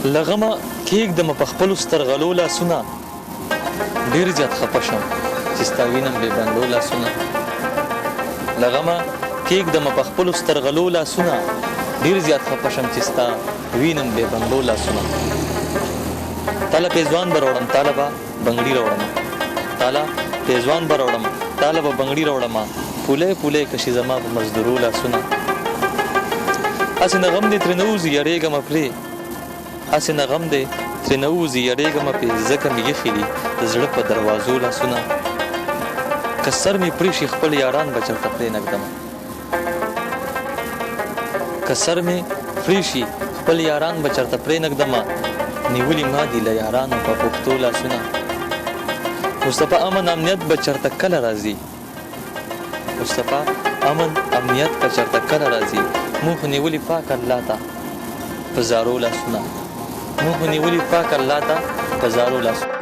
لغمه کېږدم په خپلو سترغلو لاسونه ډېر زیات خفه شم چې ستا وینم بې بندو لاسونه لغمه کېږدم په خپلو سترغلو لاسونه ډېر زیات خفه شم چې ستا وینم بې بندو لاسونه تاله پیزوان به راوړم تاله به بنګړي راوړم تاله پیزوان به راوړم تاله به بنګړي راوړم پولی پولی کشي زما په مزدورو لاسونه هسې نه غم دې ترې نه وځي یارېږم پرې هسې نه غم دی ترې نه وځي یارېږم پرې ځکه مې یخې دي د زړه په دروازو لاسونه که سر مې پرې شي خپل یاران به چېرته پرېنږدمه که سر مې پرې شي خپل یاران به چېرته پرېنږدمه نیولي ما دي له یارانو په پښتو لاسونه مصطفی امن امنیت به چېرته کله راځي مصطفی امن امنیت به چېرته کله راځي موږ خو نیولي پاک الله ته په زارو لاسونه موږ خو نیولي پاک الله ته په زارو لاسونه